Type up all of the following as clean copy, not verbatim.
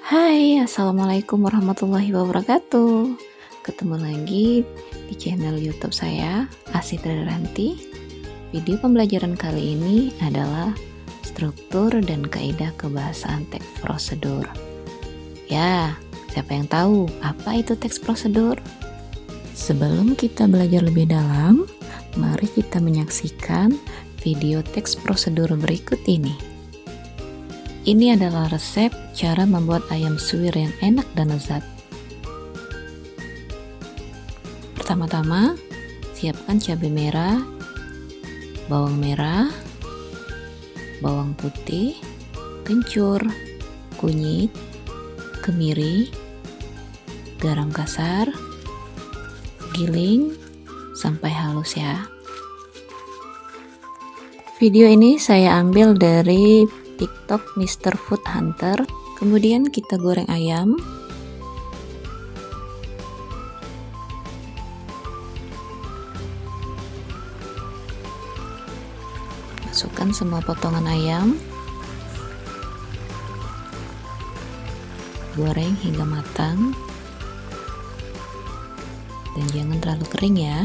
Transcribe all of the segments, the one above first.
Hai, Assalamualaikum warahmatullahi wabarakatuh. Ketemu lagi di channel YouTube saya, Asih Tridaranti. Video pembelajaran kali ini adalah struktur dan kaidah kebahasaan teks prosedur. Ya, siapa yang tahu apa itu teks prosedur? Sebelum kita belajar lebih dalam, mari kita menyaksikan video teks prosedur berikut ini. Ini adalah resep cara membuat ayam suwir yang enak dan lezat. Pertama-tama, siapkan cabai merah, bawang merah, bawang putih, kencur, kunyit, kemiri, garam kasar, giling sampai halus ya. Video ini saya ambil dari TikTok Mr. Food Hunter. Kemudian kita goreng ayam. Masukkan semua potongan ayam. Goreng hingga matang. Dan jangan terlalu kering ya.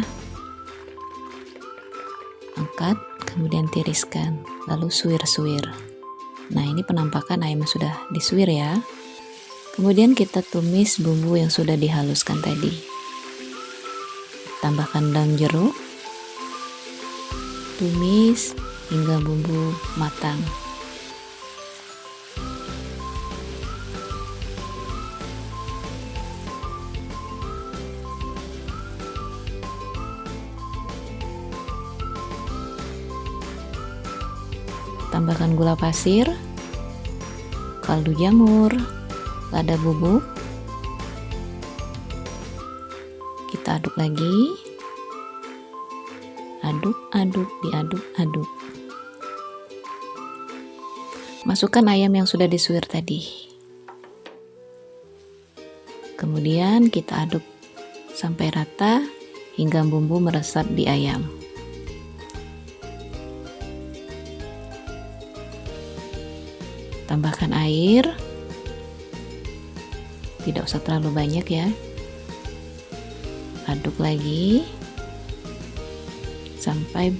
Angkat, kemudian tiriskan, lalu suwir-suwir. Nah, ini penampakan ayam sudah disuwir ya. Kemudian kita tumis bumbu yang sudah dihaluskan tadi. Tambahkan daun jeruk. Tumis hingga bumbu matang. Tambahkan gula pasir, kaldu jamur, lada bubuk. Kita aduk lagi. Aduk-aduk, diaduk-aduk. Masukkan ayam yang sudah disuwir tadi. Kemudian kita aduk sampai rata hingga bumbu meresap di ayam. Tambahkan air, tidak usah terlalu banyak ya. Aduk lagi sampai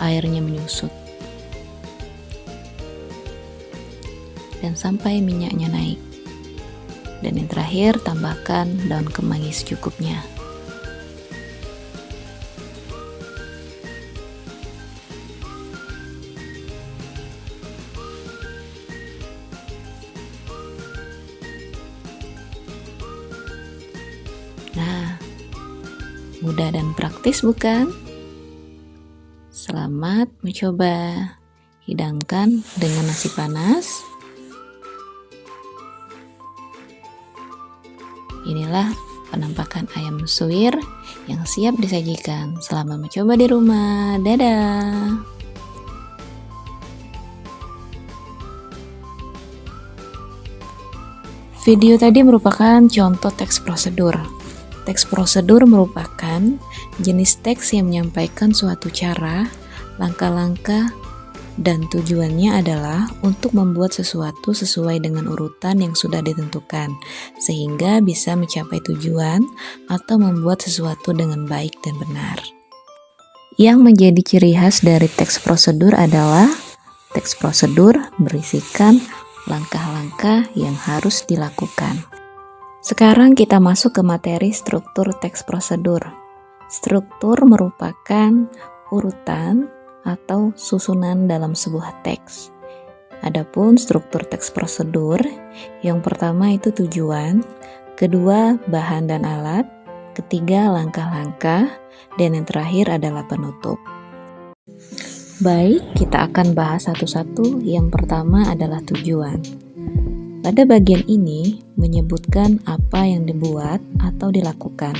airnya menyusut dan sampai minyaknya naik. Dan yang terakhir, tambahkan daun kemangi secukupnya. Nah, mudah dan praktis bukan? Selamat mencoba. Hidangkan dengan nasi panas. Inilah penampakan ayam suwir yang siap disajikan. Selamat mencoba di rumah. Dadah. Video tadi merupakan contoh teks prosedur. Teks prosedur merupakan jenis teks yang menyampaikan suatu cara, langkah-langkah, dan tujuannya adalah untuk membuat sesuatu sesuai dengan urutan yang sudah ditentukan, sehingga bisa mencapai tujuan atau membuat sesuatu dengan baik dan benar. Yang menjadi ciri khas dari teks prosedur adalah teks prosedur berisikan langkah-langkah yang harus dilakukan. Sekarang kita masuk ke materi struktur teks prosedur. Struktur merupakan urutan atau susunan dalam sebuah teks. Adapun struktur teks prosedur, yang pertama itu tujuan, kedua bahan dan alat, ketiga langkah-langkah, dan yang terakhir adalah penutup. Baik, kita akan bahas satu-satu. Yang pertama adalah tujuan. Pada bagian ini menyebutkan apa yang dibuat atau dilakukan.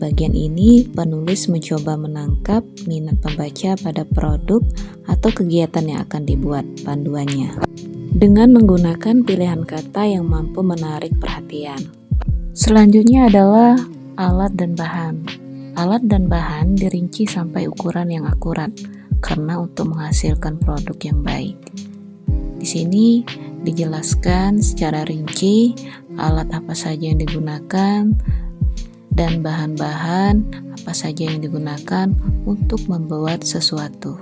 Bagian ini penulis mencoba menangkap minat pembaca pada produk atau kegiatan yang akan dibuat panduannya dengan menggunakan pilihan kata yang mampu menarik perhatian. Selanjutnya adalah alat dan bahan. Alat dan bahan dirinci sampai ukuran yang akurat karena untuk menghasilkan produk yang baik. Di sini dijelaskan secara rinci alat apa saja yang digunakan dan bahan-bahan apa saja yang digunakan untuk membuat sesuatu.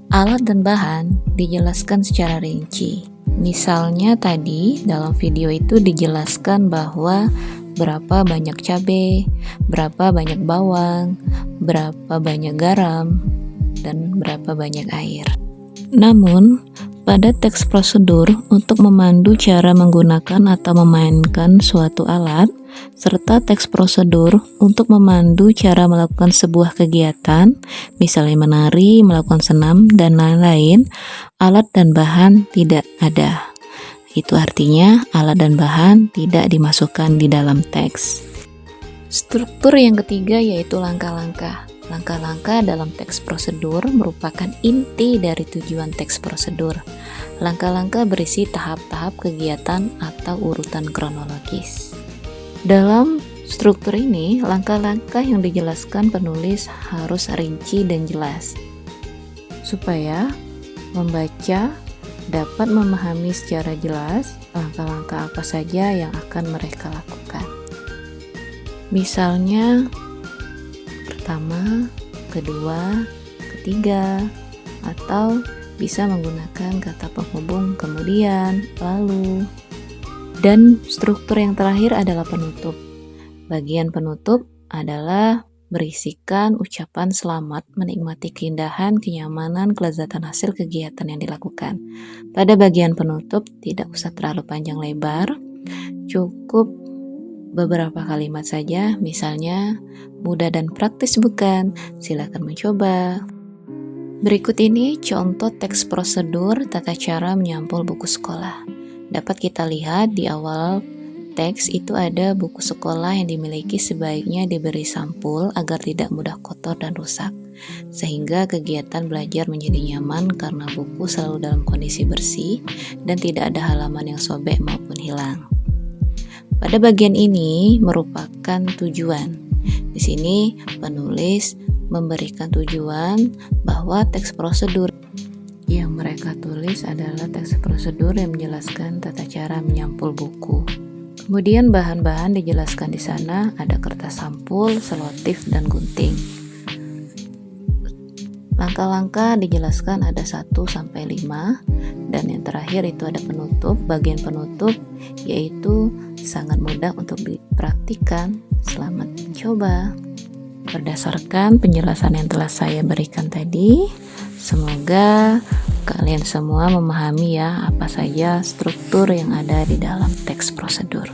Alat dan bahan dijelaskan secara rinci. Misalnya tadi dalam video itu dijelaskan bahwa berapa banyak cabai, berapa banyak bawang, berapa banyak garam, dan berapa banyak air. Namun, pada teks prosedur untuk memandu cara menggunakan atau memainkan suatu alat, serta teks prosedur untuk memandu cara melakukan sebuah kegiatan, misalnya menari, melakukan senam, dan lain-lain, alat dan bahan tidak ada. Itu artinya alat dan bahan tidak dimasukkan di dalam teks. Struktur yang ketiga yaitu langkah-langkah. Langkah-langkah dalam teks prosedur merupakan inti dari tujuan teks prosedur. Langkah-langkah berisi tahap-tahap kegiatan atau urutan kronologis. Dalam struktur ini, langkah-langkah yang dijelaskan penulis harus rinci dan jelas, supaya membaca dapat memahami secara jelas langkah-langkah apa saja yang akan mereka lakukan. Misalnya, pertama, kedua, ketiga, atau bisa menggunakan kata penghubung kemudian, lalu. Dan struktur yang terakhir adalah penutup. Bagian penutup adalah berisikan ucapan selamat, menikmati keindahan, kenyamanan, kelezatan hasil kegiatan yang dilakukan. Pada bagian penutup tidak usah terlalu panjang lebar, cukup beberapa kalimat saja, misalnya mudah dan praktis bukan? Silakan mencoba. Berikut ini contoh teks prosedur tata cara menyampul buku sekolah. Dapat kita lihat di awal teks itu ada buku sekolah yang dimiliki sebaiknya diberi sampul agar tidak mudah kotor dan rusak, sehingga kegiatan belajar menjadi nyaman karena buku selalu dalam kondisi bersih dan tidak ada halaman yang sobek maupun hilang. Pada bagian ini merupakan tujuan. Di sini penulis memberikan tujuan bahwa teks prosedur yang mereka tulis adalah teks prosedur yang menjelaskan tata cara menyampul buku. Kemudian bahan-bahan dijelaskan di sana, ada kertas sampul, selotif, dan gunting. Langkah-langkah dijelaskan ada 1-5, dan yang terakhir itu ada penutup. Bagian penutup yaitu sangat mudah untuk dipraktikkan. Selamat mencoba. Berdasarkan penjelasan yang telah saya berikan tadi, semoga kalian semua memahami ya apa saja struktur yang ada di dalam teks prosedur.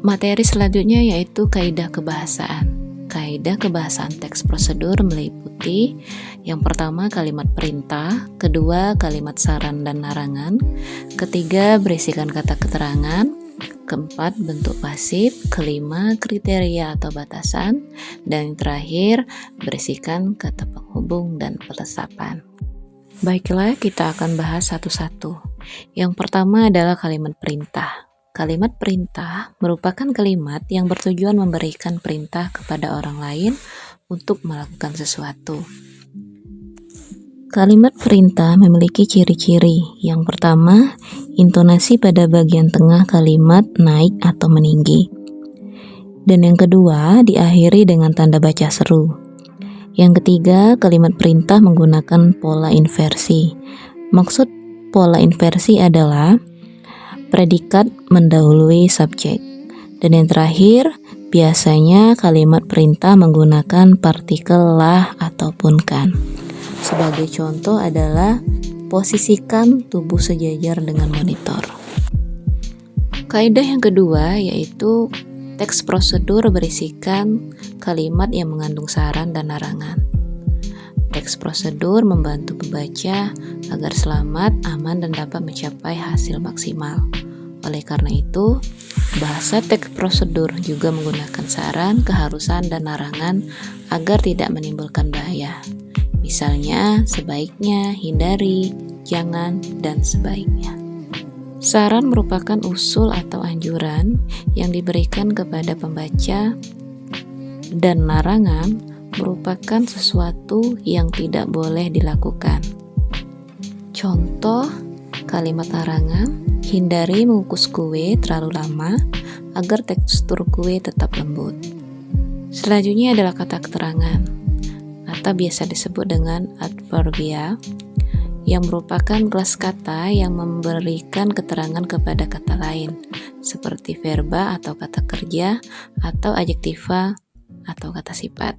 Materi selanjutnya yaitu kaidah kebahasaan. Kaidah kebahasaan teks prosedur meliputi yang pertama kalimat perintah, kedua kalimat saran dan larangan, ketiga berisikan kata keterangan, keempat bentuk pasif, kelima kriteria atau batasan, dan yang terakhir berisikan kata penghubung dan pelesapan. Baiklah, kita akan bahas satu-satu. Yang pertama adalah kalimat perintah. Kalimat perintah merupakan kalimat yang bertujuan memberikan perintah kepada orang lain untuk melakukan sesuatu. Kalimat perintah memiliki ciri-ciri. Yang pertama, intonasi pada bagian tengah kalimat naik atau meninggi. Dan yang kedua, diakhiri dengan tanda baca seru. Yang ketiga, kalimat perintah menggunakan pola inversi. Maksud pola inversi adalah predikat mendahului subjek. Dan yang terakhir, biasanya kalimat perintah menggunakan partikel lah ataupun kan. Sebagai contoh adalah posisikan tubuh sejajar dengan monitor. Kaidah yang kedua yaitu teks prosedur berisikan kalimat yang mengandung saran dan larangan. Teks prosedur membantu pembaca agar selamat, aman, dan dapat mencapai hasil maksimal. Oleh karena itu, bahasa teks prosedur juga menggunakan saran, keharusan, dan larangan agar tidak menimbulkan bahaya. Misalnya, sebaiknya, hindari, jangan, dan sebaiknya. Saran merupakan usul atau anjuran yang diberikan kepada pembaca, dan larangan merupakan sesuatu yang tidak boleh dilakukan. Contoh Kalimat larangan: hindari mengukus kue terlalu lama agar tekstur kue tetap lembut. Selanjutnya adalah kata keterangan atau biasa disebut dengan adverbia, yang merupakan kelas kata yang memberikan keterangan kepada kata lain, seperti verba atau kata kerja, atau adjektiva atau kata sifat.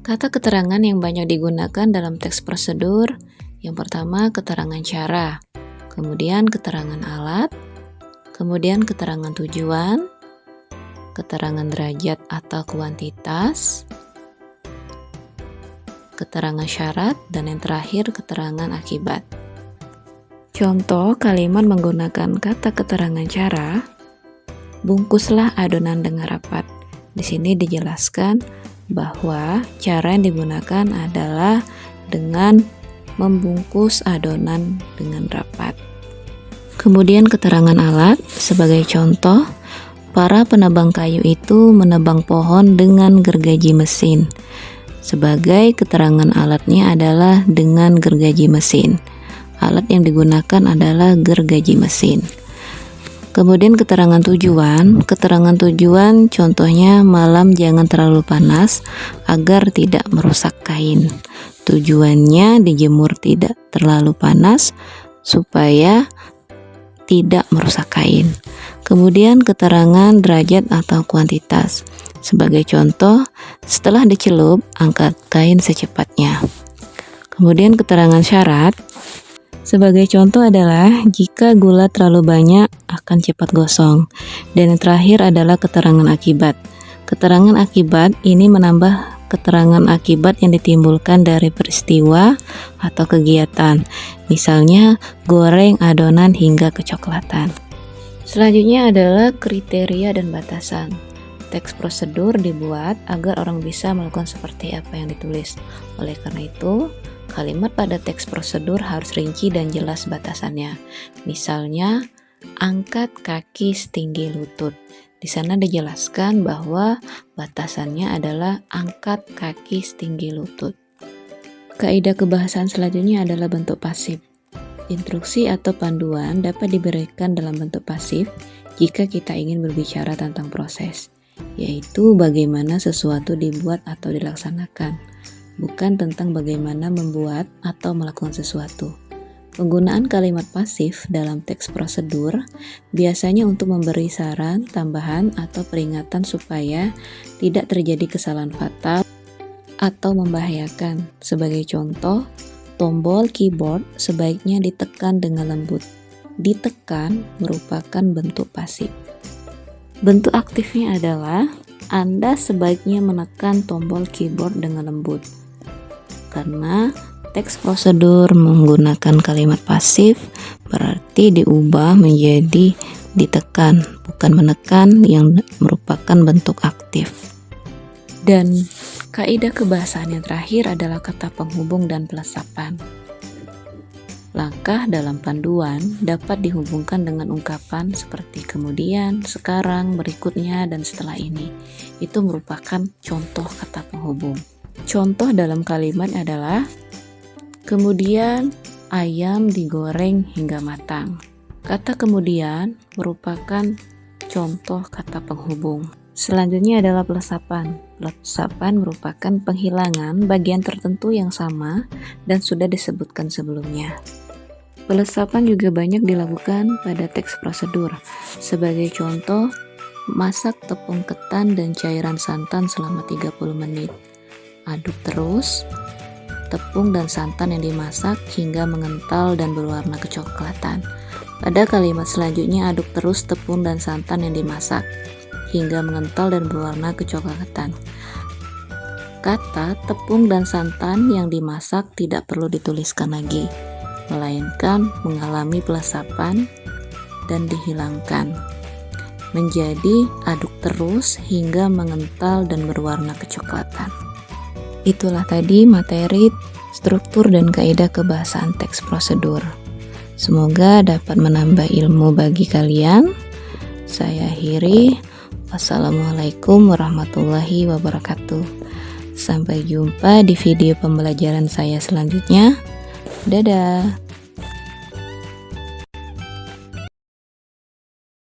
Kata keterangan yang banyak digunakan dalam teks prosedur, yang pertama keterangan cara, kemudian keterangan alat, kemudian keterangan tujuan, keterangan derajat atau kuantitas, keterangan syarat, dan yang terakhir keterangan akibat. Contoh kalimat menggunakan kata keterangan cara: bungkuslah adonan dengan rapat. Di sini dijelaskan bahwa cara yang digunakan adalah dengan membungkus adonan dengan rapat. Kemudian keterangan alat, sebagai contoh, para penebang kayu itu menebang pohon dengan gergaji mesin. Sebagai keterangan alatnya adalah dengan gergaji mesin. Alat yang digunakan adalah gergaji mesin. Kemudian keterangan tujuan contohnya malam jangan terlalu panas agar tidak merusak kain. Tujuannya dijemur tidak terlalu panas supaya tidak merusak kain. Kemudian keterangan derajat atau kuantitas. Sebagai contoh, setelah dicelup, angkat kain secepatnya. Kemudian keterangan syarat. Sebagai contoh adalah jika gula terlalu banyak akan cepat gosong. Dan yang terakhir adalah keterangan akibat. Keterangan akibat ini menambah keterangan akibat yang ditimbulkan dari peristiwa atau kegiatan. Misalnya goreng adonan hingga kecoklatan. Selanjutnya adalah kriteria dan batasan. Teks prosedur dibuat agar orang bisa melakukan seperti apa yang ditulis. Oleh karena itu, kalimat pada teks prosedur harus rinci dan jelas batasannya. Misalnya, angkat kaki setinggi lutut. Di sana dijelaskan bahwa batasannya adalah angkat kaki setinggi lutut. Kaidah kebahasaan selanjutnya adalah bentuk pasif. Instruksi atau panduan dapat diberikan dalam bentuk pasif jika kita ingin berbicara tentang proses, yaitu bagaimana sesuatu dibuat atau dilaksanakan, bukan tentang bagaimana membuat atau melakukan sesuatu. Penggunaan kalimat pasif dalam teks prosedur biasanya untuk memberi saran, tambahan, atau peringatan supaya tidak terjadi kesalahan fatal atau membahayakan. Sebagai contoh, tombol keyboard sebaiknya ditekan dengan lembut. Ditekan merupakan bentuk pasif. Bentuk aktifnya adalah Anda sebaiknya menekan tombol keyboard dengan lembut. Karena teks prosedur menggunakan kalimat pasif, berarti diubah menjadi ditekan, bukan menekan yang merupakan bentuk aktif. Dan kaidah kebahasaan yang terakhir adalah kata penghubung dan pelesapan. Langkah dalam panduan dapat dihubungkan dengan ungkapan seperti kemudian, sekarang, berikutnya, dan setelah ini. Itu merupakan contoh kata penghubung. Contoh dalam kalimat adalah kemudian ayam digoreng hingga matang. Kata kemudian merupakan contoh kata penghubung. Selanjutnya adalah pelesapan. Pelesapan merupakan penghilangan bagian tertentu yang sama dan sudah disebutkan sebelumnya. Pelesapan juga banyak dilakukan pada teks prosedur. Sebagai contoh, masak tepung ketan dan cairan santan selama 30 menit. Aduk terus tepung dan santan yang dimasak hingga mengental dan berwarna kecoklatan. Pada kalimat selanjutnya, aduk terus tepung dan santan yang dimasak hingga mengental dan berwarna kecoklatan. Kata tepung dan santan yang dimasak tidak perlu dituliskan lagi, melainkan mengalami pelesapan dan dihilangkan menjadi aduk terus hingga mengental dan berwarna kecoklatan. Itulah tadi materi, struktur, dan kaidah kebahasaan teks prosedur. Semoga dapat menambah ilmu bagi kalian. Saya akhiri. Wassalamualaikum warahmatullahi wabarakatuh. Sampai jumpa di video pembelajaran saya selanjutnya. Dadah.